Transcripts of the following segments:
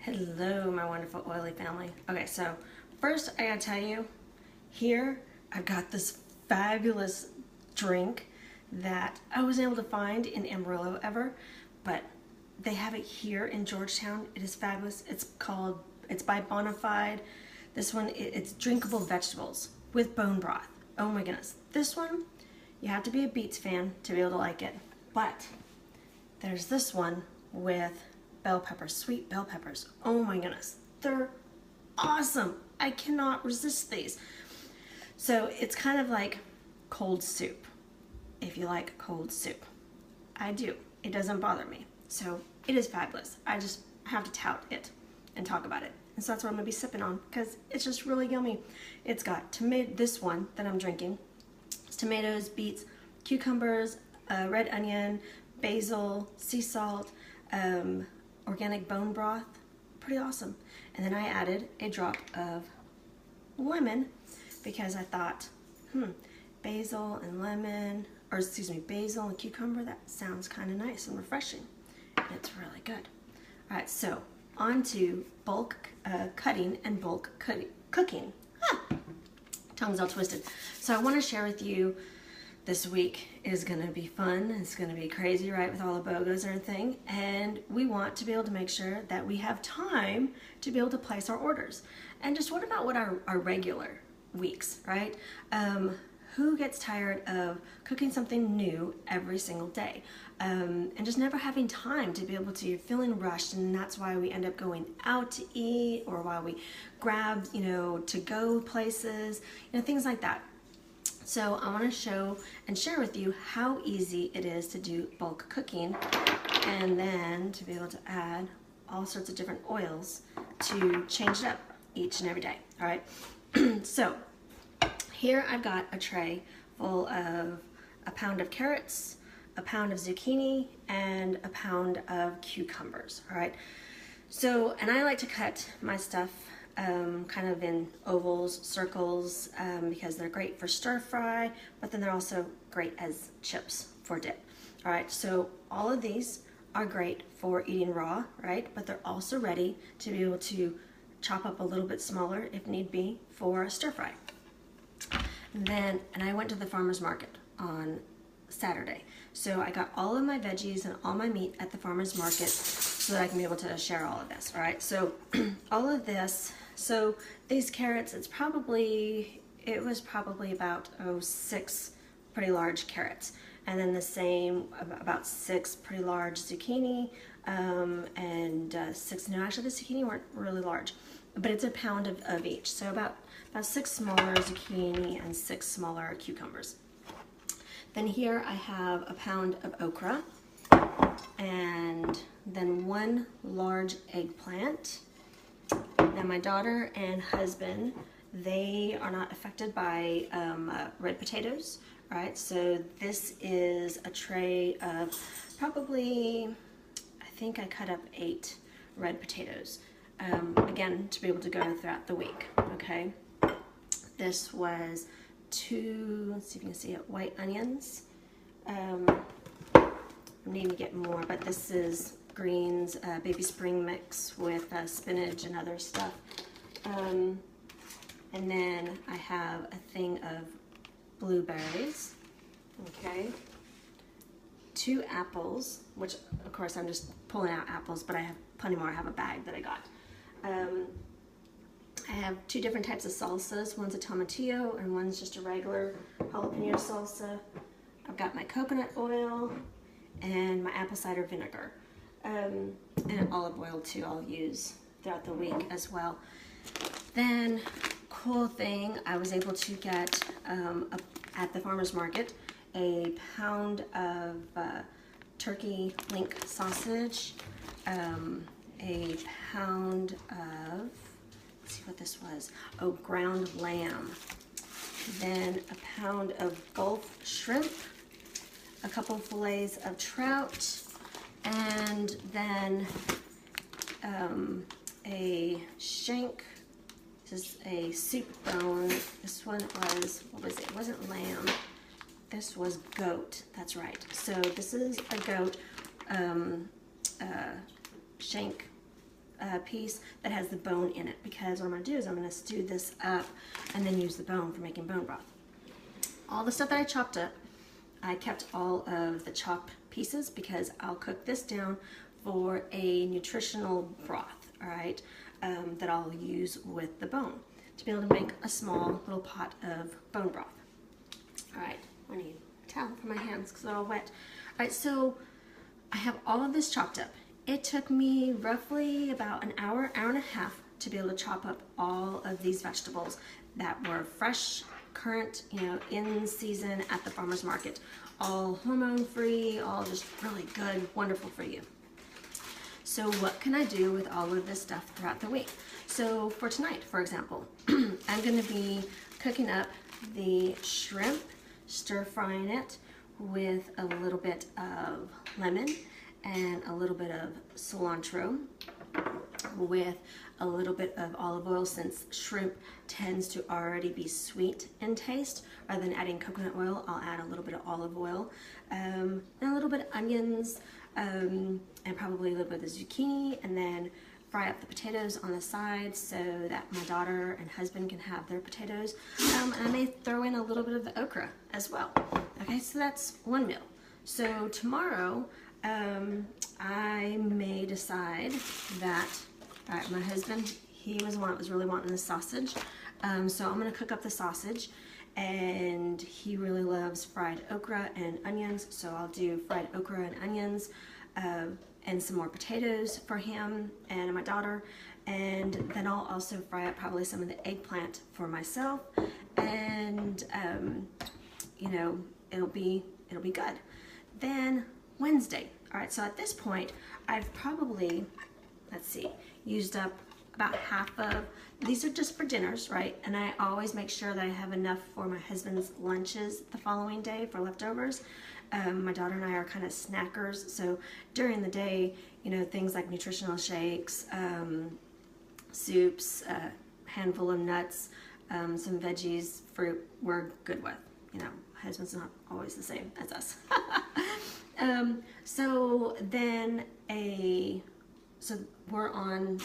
Hello, my wonderful oily family. Okay, so first I gotta tell you, here I've got this fabulous drink that I wasn't able to find in Amarillo ever, but they have it here in Georgetown. It is fabulous. It's by Bonafide. This one, it's drinkable vegetables with bone broth. Oh my goodness. This one, you have to be a beets fan to be able to like it. But there's this one with bell peppers, sweet bell peppers. Oh my goodness. They're awesome. I cannot resist these. So it's kind of like cold soup, if you like cold soup. I do. It doesn't bother me. So it is fabulous. I just have to tout it and talk about it. And so that's what I'm going to be sipping on because it's just really yummy. It's got this one that I'm drinking. It's tomatoes, beets, cucumbers, red onion, basil, sea salt, organic bone broth. Pretty awesome. And then I added a drop of lemon because I thought, basil and lemon, or excuse me, basil and cucumber, that sounds kind of nice and refreshing. And it's really good. All right, so on to bulk cutting and bulk cooking. Tongue's all twisted. So I want to share with you, this week is going to be fun. It's going to be crazy, right, with all the BOGOs and everything. And we want to be able to make sure that we have time to be able to place our orders. And just what about our regular weeks, right? Who gets tired of cooking something new every single day? And just never having time to be able to, you're feeling rushed, and that's why we end up going out to eat, or why we grab, to-go places, things like that. So I want to show and share with you how easy it is to do bulk cooking, and then to be able to add all sorts of different oils to change it up each and every day. All right. So here I've got a tray full of a pound of carrots, a pound of zucchini, and a pound of cucumbers. All right. So, and I like to cut my stuff kind of in ovals, circles, because they're great for stir fry, but then they're also great as chips for dip. All right, so all of these are great for eating raw, right? But they're also ready to be able to chop up a little bit smaller if need be for stir fry. And I went to the farmer's market on Saturday. So I got all of my veggies and all my meat at the farmer's market so that I can be able to share all of this. All right, so all of this, so these carrots, it was probably about 6 pretty large carrots. And then the same, about 6 pretty large zucchini, and 6, no, actually the zucchini weren't really large, but it's a pound of each. So about 6 smaller zucchini and 6 smaller cucumbers. Then here I have a pound of okra, and then 1 large eggplant. Now my daughter and husband, they are not affected by red potatoes, right? So this is a tray of probably, I think I cut up 8 red potatoes, again, to be able to go throughout the week, okay? This was 2, let's see if you can see it, white onions. I'm needing to get more, but this is greens, baby spring mix with spinach and other stuff. And then I have a thing of blueberries, okay? 2 apples, which of course I'm just pulling out apples, but I have plenty more. I have a bag that I got. I have 2 different types of salsas. One's a tomatillo and one's just a regular jalapeno salsa. I've got my coconut oil and my apple cider vinegar. And olive oil too, I'll use throughout the week as well. Then, cool thing, I was able to get at the farmer's market a pound of turkey link sausage, a pound of, let's see what this was, ground lamb, then a pound of Gulf shrimp, a couple fillets of trout, and then a shank. This is a soup bone. This one was, what was it? It wasn't lamb. This was goat. That's right. So this is a goat shank piece that has the bone in it, because what I'm going to do is I'm going to stew this up and then use the bone for making bone broth. All the stuff that I chopped up, I kept all of the chopped pieces because I'll cook this down for a nutritional broth, all right, that I'll use with the bone to be able to make a small little pot of bone broth. All right, I need a towel for my hands because they're all wet. All right, so I have all of this chopped up. It took me roughly about an hour, hour and a half to be able to chop up all of these vegetables that were fresh, current, you know, in season at the farmer's market. All hormone-free, all just really good, wonderful for you. So what can I do with all of this stuff throughout the week? So for tonight, for example, I'm going to be cooking up the shrimp, stir-frying it with a little bit of lemon and a little bit of cilantro with a little bit of olive oil, since shrimp tends to already be sweet in taste. Rather than adding coconut oil, I'll add a little bit of olive oil, and a little bit of onions, and probably a little bit of zucchini, and then fry up the potatoes on the side so that my daughter and husband can have their potatoes. And I may throw in a little bit of the okra as well. Okay, so that's one meal. So tomorrow, I may decide that, all right, my husband, he was one that was really wanting the sausage. So I'm gonna cook up the sausage, and he really loves fried okra and onions. So I'll do fried okra and onions, and some more potatoes for him and my daughter. And then I'll also fry up probably some of the eggplant for myself. And, you know, it'll be good. Then Wednesday. All right, so at this point, I've probably, let's see, used up about half of, these are just for dinners, right? And I always make sure that I have enough for my husband's lunches the following day for leftovers. My daughter and I are kind of snackers, so during the day, you know, things like nutritional shakes, soups, a handful of nuts, some veggies, fruit, we're good with. You know, my husband's not always the same as us. So then so we're on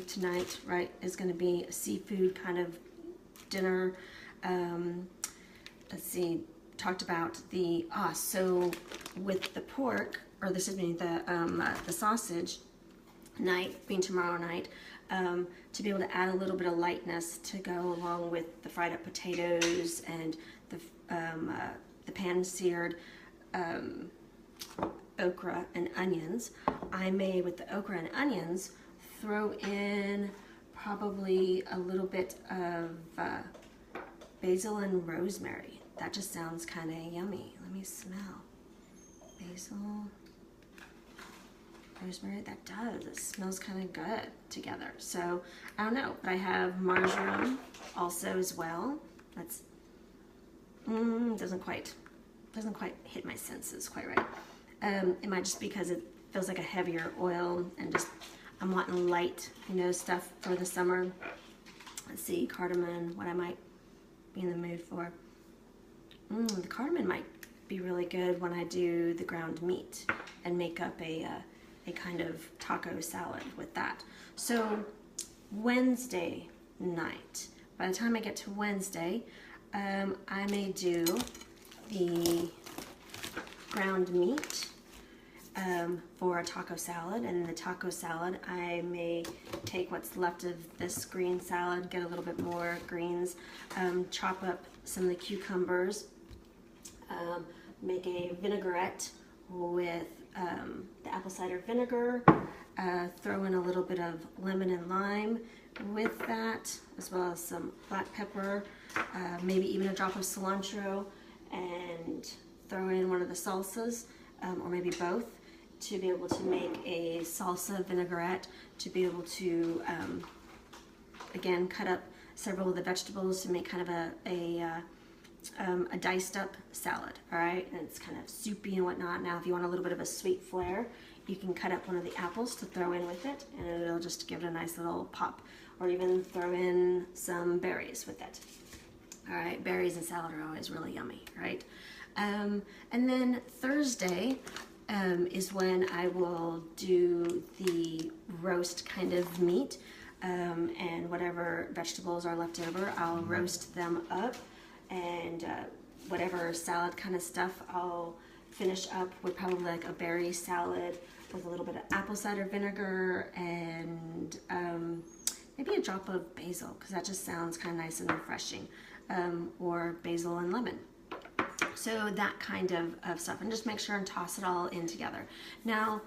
tonight, right, is going to be a seafood kind of dinner. Let's see, talked about so with the pork, or this is the sausage night being tomorrow night, to be able to add a little bit of lightness to go along with the fried up potatoes and the pan-seared okra and onions. I may, with the okra and onions, throw in probably a little bit of basil and rosemary. That just sounds kind of yummy. Let me smell. Basil, rosemary, that does. It smells kind of good together. So, I don't know, but I have marjoram also as well. That's, doesn't quite hit my senses quite right. It might just because it feels like a heavier oil, and just I'm wanting light, you know, stuff for the summer. Let's see, cardamom, what I might be in the mood for. The cardamom might be really good when I do the ground meat and make up a kind of taco salad with that. So Wednesday night, by the time I get to Wednesday, I may do the ground meat for a taco salad, and in the taco salad I may take what's left of this green salad, get a little bit more greens, chop up some of the cucumbers, make a vinaigrette with the apple cider vinegar, throw in a little bit of lemon and lime with that, as well as some black pepper, maybe even a drop of cilantro, and throw in one of the salsas, or maybe both, to be able to make a salsa vinaigrette, to be able to, again, cut up several of the vegetables to make kind of a diced up salad, all right? And it's kind of soupy and whatnot. Now, if you want a little bit of a sweet flair, you can cut up one of the apples to throw in with it, and it'll just give it a nice little pop, or even throw in some berries with it. All right, berries and salad are always really yummy, right? And then Thursday, is when I will do the roast kind of meat, and whatever vegetables are left over, I'll roast them up, and whatever salad kind of stuff I'll finish up with probably like a berry salad with a little bit of apple cider vinegar and maybe a drop of basil, because that just sounds kind of nice and refreshing, or basil and lemon. So that kind of stuff, and just make sure and toss it all in together. Now,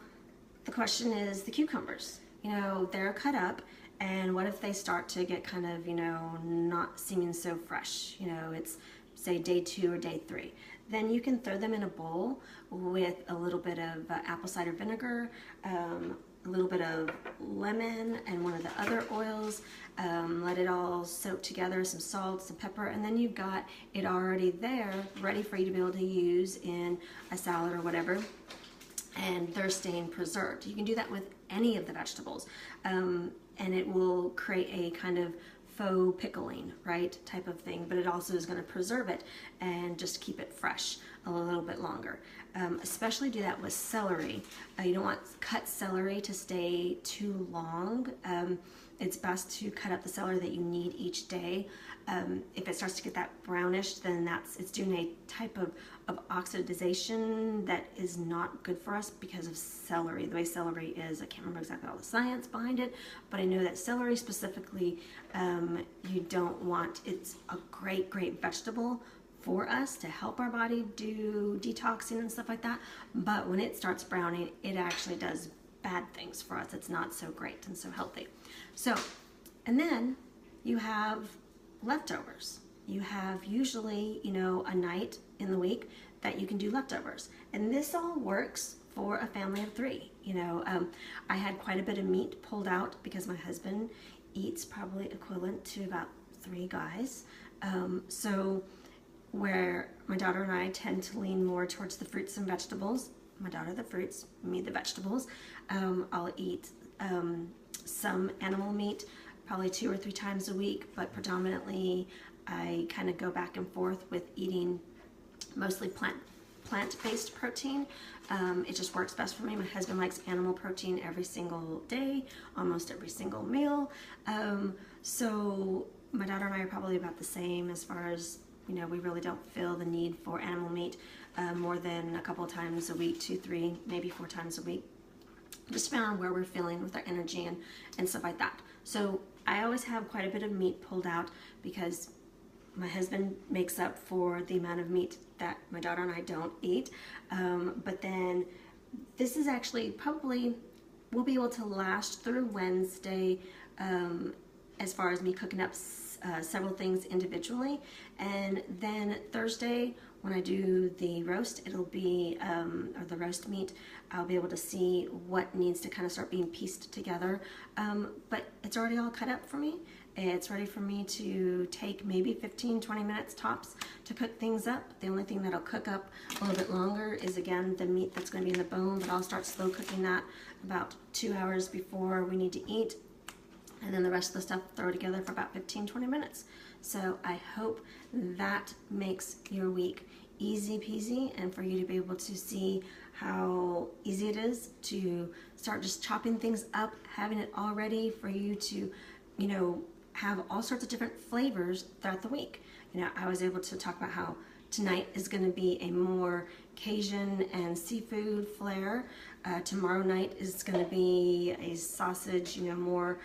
the question is the cucumbers. You know, they're cut up, and what if they start to get kind of, you know, not seeming so fresh? You know, it's say day 2 or day 3. Then you can throw them in a bowl with a little bit of apple cider vinegar, a little bit of lemon and one of the other oils. Let it all soak together, some salt, some pepper, and then you've got it already there, ready for you to be able to use in a salad or whatever, and they're staying preserved. You can do that with any of the vegetables, and it will create a kind of faux pickling, right, type of thing, but it also is going to preserve it and just keep it fresh a little bit longer. Especially do that with celery. You don't want cut celery to stay too long. It's best to cut up the celery that you need each day. If it starts to get that brownish, then it's doing a type of oxidization that is not good for us because of celery. The way celery is, I can't remember exactly all the science behind it, but I know that celery specifically, you don't want, it's a great vegetable for us to help our body do detoxing and stuff like that, but when it starts browning, it actually does bad things for us. It's not so great and so healthy. So, and then you have leftovers. You have usually, you know, a night in the week that you can do leftovers, and this all works for a family of 3. You know, I had quite a bit of meat pulled out because my husband eats probably equivalent to about 3 guys. So where my daughter and I tend to lean more towards the fruits and vegetables. My daughter the fruits, me the vegetables. I'll eat some animal meat probably 2 or 3 times a week, but predominantly I kind of go back and forth with eating mostly plant-based protein. It just works best for me. My husband likes animal protein every single day, almost every single meal. So my daughter and I are probably about the same as far as, you know, we really don't feel the need for animal meat more than a couple of times a week, 2, 3, maybe 4 times a week, just depending on where we're feeling with our energy and stuff like that. So I always have quite a bit of meat pulled out because my husband makes up for the amount of meat that my daughter and I don't eat. But then this is actually probably, we'll be able to last through Wednesday as far as me cooking up several things individually, and then Thursday when I do the roast, it'll be or the roast meat, I'll be able to see what needs to kind of start being pieced together, but it's already all cut up for me. It's ready for me to take maybe 15-20 minutes tops to cook things up. The only thing that'll cook up a little bit longer is, again, the meat that's going to be in the bone, but I'll start slow cooking that about 2 hours before we need to eat. And then the rest of the stuff, throw together for about 15-20 minutes. So I hope that makes your week easy peasy, and for you to be able to see how easy it is to start just chopping things up, having it all ready for you to, you know, have all sorts of different flavors throughout the week. You know, I was able to talk about how tonight is going to be a more Cajun and seafood flair. Tomorrow night is going to be a sausage, you know, more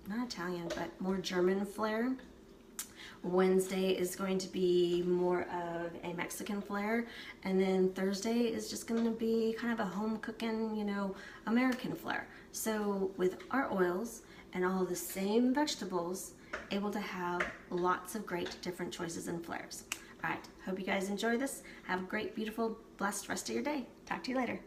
not Italian, but more German flair. Wednesday is going to be more of a Mexican flair, and then Thursday is just going to be kind of a home cooking, you know, American flair. So with our oils and all the same vegetables, able to have lots of great different choices and flavors. All right, hope you guys enjoy this. Have a great, beautiful, blessed rest of your day. Talk to you later.